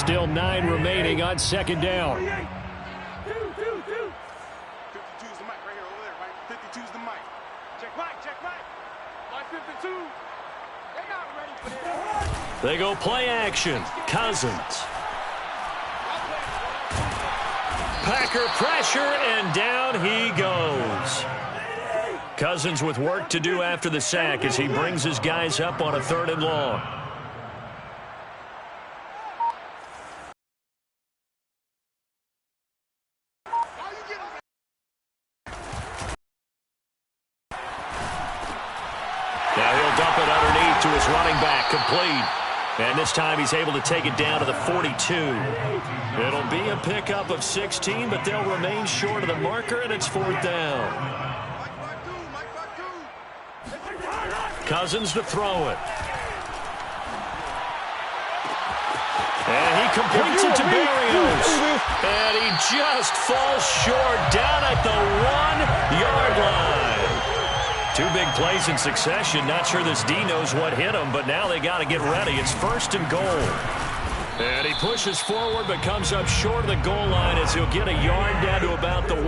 Still 9 remaining on second down. 52's the mic right here over there, right? 52's the mic. Check mic, check mic. Mic 52. They're not ready for this. They go play action. Cousins. Packer pressure, and down he goes. Cousins with work to do after the sack as he brings his guys up on a 3rd and long. Now he'll dump it underneath to his running back, complete. And this time he's able to take it down to the 42. It'll be a pickup of 16, but they'll remain short of the marker, and it's 4th down. Cousins to throw it. And he completes it to Berrios. And he just falls short down at the 1-yard line. 2 big plays in succession. Not sure this D knows what hit him, but now they got to get ready. It's 1st and goal. And he pushes forward but comes up short of the goal line as he'll get a yard down to about the 1.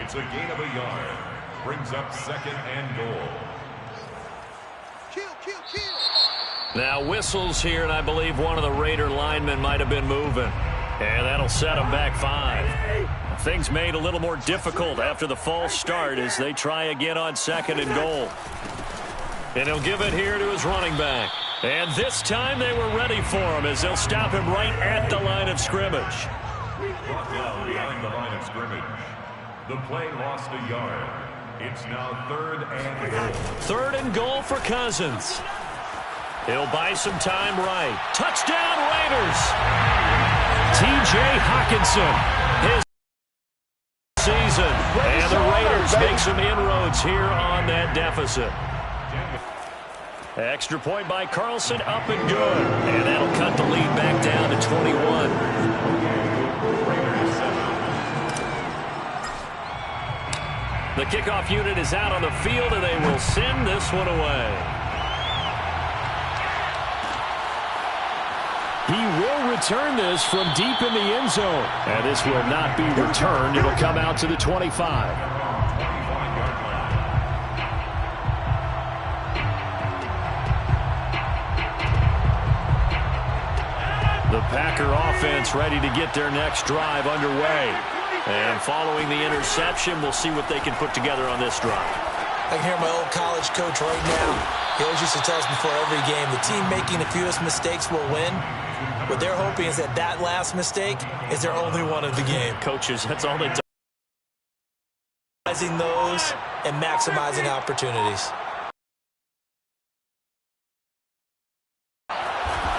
It's a gain of a yard. Brings up 2nd and goal. Now whistles here, and I believe one of the Raider linemen might have been moving. And that'll set him back 5. Things made a little more difficult after the false start as they try again on 2nd and goal. And he'll give it here to his running back. And this time they were ready for him as they'll stop him right at the line of scrimmage. Brought down behind the line of scrimmage. The play lost a yard. It's now 3rd and goal. 3rd and goal for Cousins. He'll buy some time right. Touchdown Raiders! T.J. Hockenson, his season. And the Raiders make some inroads here on that deficit. Extra point by Carlson, up and good. And that'll cut the lead back down to 21. The kickoff unit is out on the field, and they will send this one away. He will return this from deep in the end zone. And this will not be returned. It'll come out to the 25. The Packer offense ready to get their next drive underway. And following the interception, we'll see what they can put together on this drive. I can hear my old college coach right now. He always used to tell us before every game, the team making the fewest mistakes will win. What they're hoping is that that last mistake is their only one of the game. Coaches, that's all they do. Maximizing those and maximizing opportunities.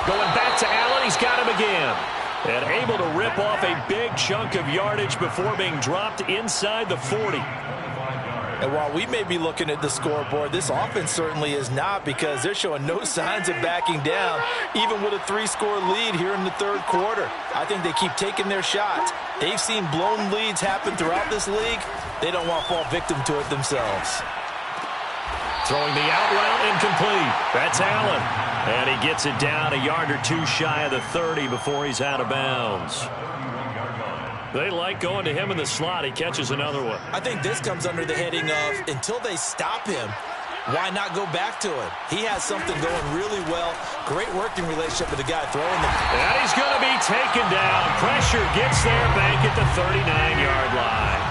Going back to Allen, he's got him again. And able to rip off a big chunk of yardage before being dropped inside the 40. And while we may be looking at the scoreboard, this offense certainly is not, because they're showing no signs of backing down, even with a 3-score lead here in the 3rd quarter. I think they keep taking their shots. They've seen blown leads happen throughout this league. They don't want to fall victim to it themselves. Throwing the out route, incomplete. That's Allen. And he gets it down a yard or 2 shy of the 30 before he's out of bounds. They like going to him in the slot. He catches another one. I think this comes under the heading of, until they stop him, why not go back to it? He has something going really well. Great working relationship with the guy throwing them. And he's going to be taken down. Pressure gets there back at the 39-yard line.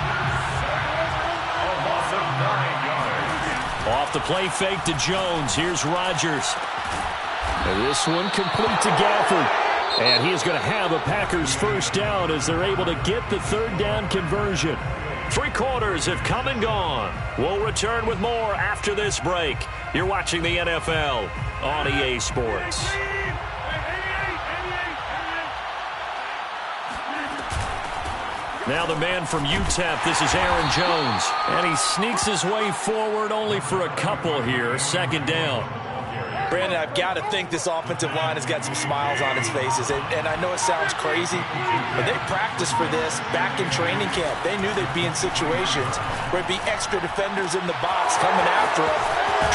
A loss of 9 yards. Off the play fake to Jones. Here's Rodgers. And this one complete to Gafford. And he is going to have a Packers first down as they're able to get the 3rd down conversion. 3 quarters have come and gone. We'll return with more after this break. You're watching the NFL on EA Sports. Now the man from UTEP, this is Aaron Jones. And he sneaks his way forward only for a couple here. 2nd down. Brandon, I've got to think this offensive line has got some smiles on its faces. And I know it sounds crazy, but they practiced for this back in training camp. They knew they'd be in situations where it'd be extra defenders in the box coming after them,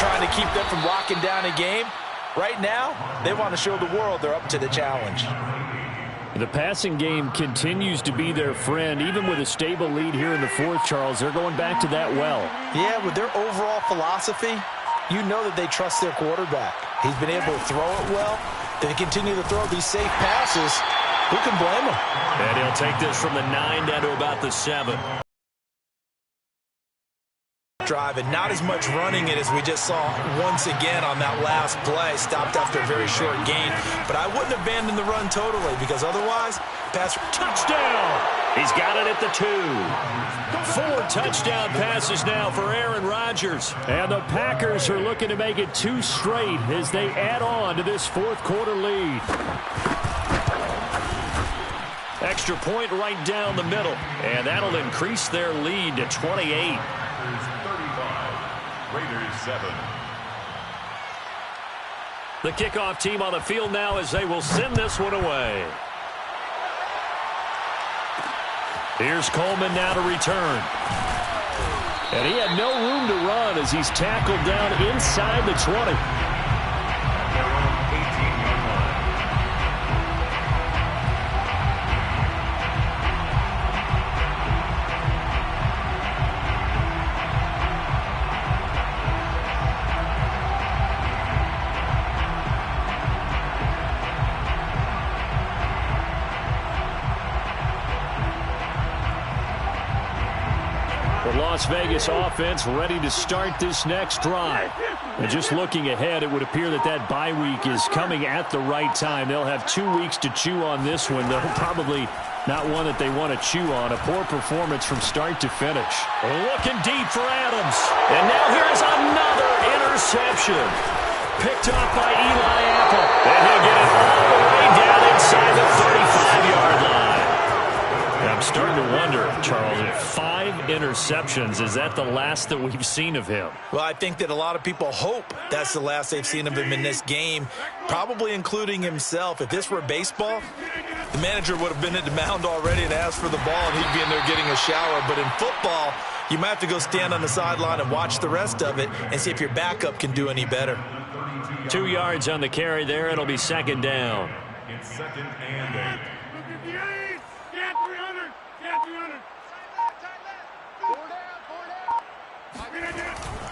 trying to keep them from locking down a game. Right now, they want to show the world they're up to the challenge. The passing game continues to be their friend. Even with a stable lead here in the fourth, Charles, they're going back to that well. Yeah, with their overall philosophy, you know that they trust their quarterback. He's been able to throw it well. They continue to throw these safe passes. Who can blame him? And he'll take this from the 9 down to about the 7. Drive, and not as much running it as we just saw once again on that last play. Stopped after a very short gain. But I wouldn't abandon the run totally, because otherwise, pass. Touchdown! He's got it at the 2. 4 touchdown passes now for Aaron Rodgers. And the Packers are looking to make it 2 straight as they add on to this fourth quarter lead. Extra point right down the middle. And that'll increase their lead to 28. Raiders 7. The kickoff team on the field now as they will send this one away. Here's Coleman now to return. And he had no room to run as he's tackled down inside the 20. Las Vegas offense ready to start this next drive. And just looking ahead, it would appear that that bye week is coming at the right time. They'll have 2 weeks to chew on this one, though probably not one that they want to chew on. A poor performance from start to finish. Looking deep for Adams. And now here's another interception. Picked off by Eli Apple. And he'll get it all the way down inside the 35-yard line. I'm starting to wonder, Charles, if 5 interceptions, is that the last that we've seen of him? Well, I think that a lot of people hope that's the last they've seen of him in this game, probably including himself. If this were baseball, the manager would have been at the mound already and asked for the ball, and he'd be in there getting a shower. But in football, you might have to go stand on the sideline and watch the rest of it and see if your backup can do any better. 2 yards on the carry there. It'll be second down. It's 2nd and 8.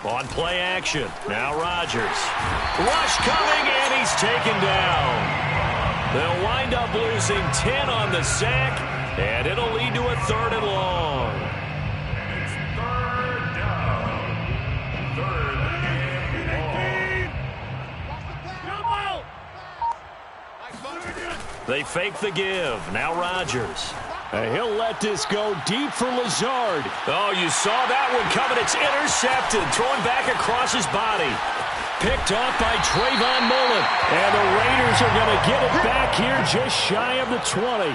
On play action. Now Rodgers. Rush coming, and he's taken down. They'll wind up losing 10 on the sack, and it'll lead to a 3rd and long. It's 3rd down. 3rd and long. They fake the give. Now Rodgers. He'll let this go deep for Lazard. Oh, you saw that one coming. It's intercepted. Thrown back across his body. Picked off by Trayvon Mullen. And the Raiders are going to get it back here just shy of the 20.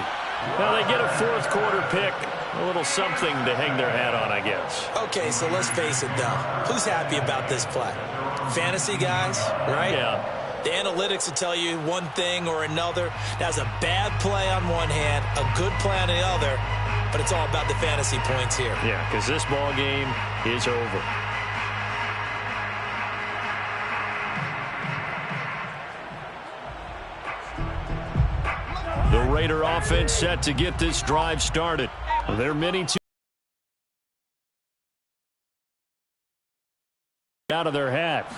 Now they get a fourth quarter pick. A little something to hang their hat on, I guess. Okay, so let's face it, though. Who's happy about this play? Fantasy guys, right? Yeah. The analytics will tell you one thing or another. That's a bad play on one hand, a good play on the other, but it's all about the fantasy points here. Yeah, because this ball game is over. The Raider offense set to get this drive started. They're many two out of their hat.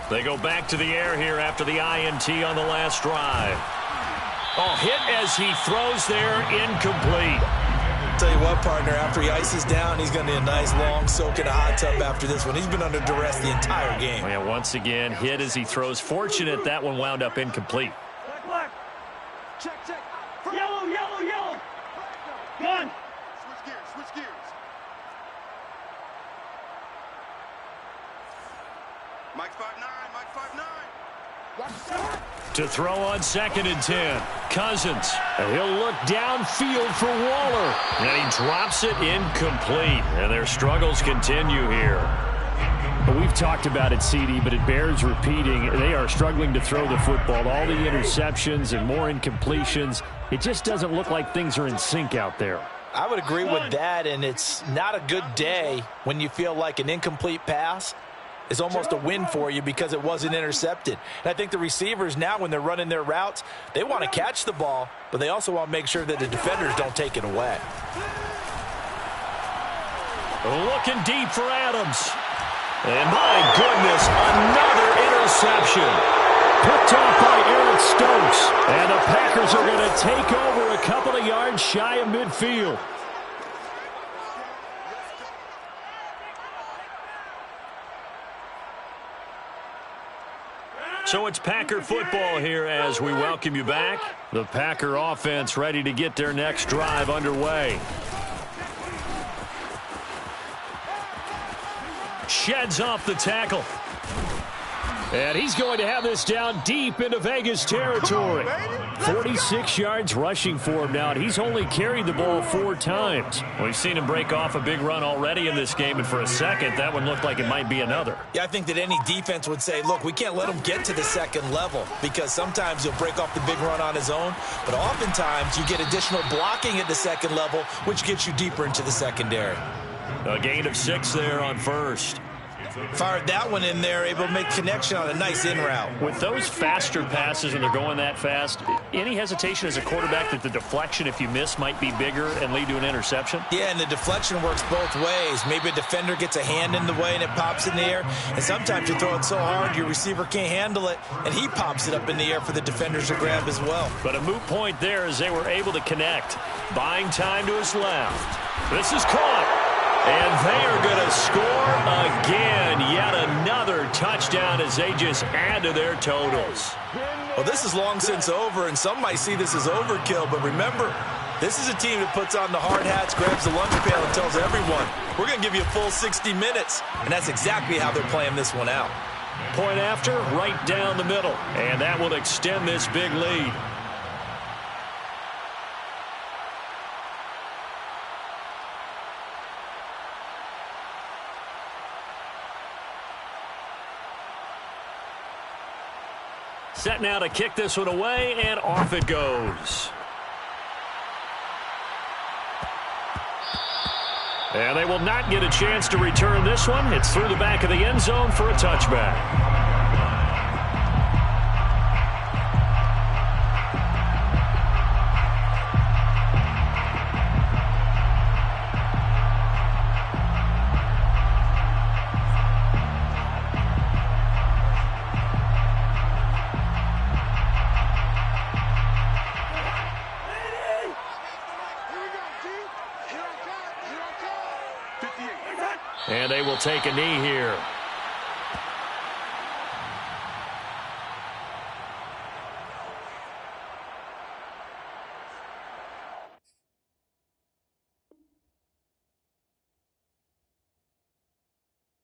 They go back to the air here after the INT on the last drive. Oh, hit as he throws there, incomplete. Tell you what, partner, after he ices down, he's going to need a nice long soak in a hot tub after this one. He's been under duress the entire game. Yeah, once again, hit as he throws. Fortunate that one wound up incomplete. Black. Check. Yellow. Gun. Switch gears. Mike 5'9". To throw on 2nd and 10. Cousins. He'll look downfield for Waller. And he drops it incomplete. And their struggles continue here. We've talked about it, CD, but it bears repeating. They are struggling to throw the football. All the interceptions and more incompletions. It just doesn't look like things are in sync out there. I would agree with that, and it's not a good day when you feel like an incomplete pass is almost a win for you because it wasn't intercepted. And I think the receivers now, when they're running their routes, they want to catch the ball, but they also want to make sure that the defenders don't take it away. Looking deep for Adams. And my goodness, another interception. Picked off by Eric Stokes. And the Packers are going to take over a couple of yards shy of midfield. So it's Packer football here as we welcome you back. The Packer offense ready to get their next drive underway. Sheds off the tackle. And he's going to have this down deep into Vegas territory. 46 yards rushing for him now, and he's only carried the ball 4 times. We've seen him break off a big run already in this game, and for a second, that one looked like it might be another. Yeah, I think that any defense would say, look, we can't let him get to the second level because sometimes he'll break off the big run on his own, but oftentimes you get additional blocking at the second level, which gets you deeper into the secondary. A gain of 6 there on first. Fired that one in there, able to make connection on a nice in route. With those faster passes and they're going that fast, any hesitation as a quarterback that the deflection, if you miss, might be bigger and lead to an interception? Yeah, and the deflection works both ways. Maybe a defender gets a hand in the way and it pops in the air, and sometimes you throw it so hard your receiver can't handle it, and he pops it up in the air for the defenders to grab as well. But a moot point there as they were able to connect. Buying time to his left. This is caught. And they are going to score again. Yet another touchdown as they just add to their totals. Well, this is long since over, and some might see this as overkill. But remember, this is a team that puts on the hard hats, grabs the lunch pail, and tells everyone, we're going to give you a full 60 minutes. And that's exactly how they're playing this one out. Point after, right down the middle. And that will extend this big lead. Set now to kick this one away, and off it goes. And they will not get a chance to return this one. It's through the back of the end zone for a touchback. And they will take a knee here.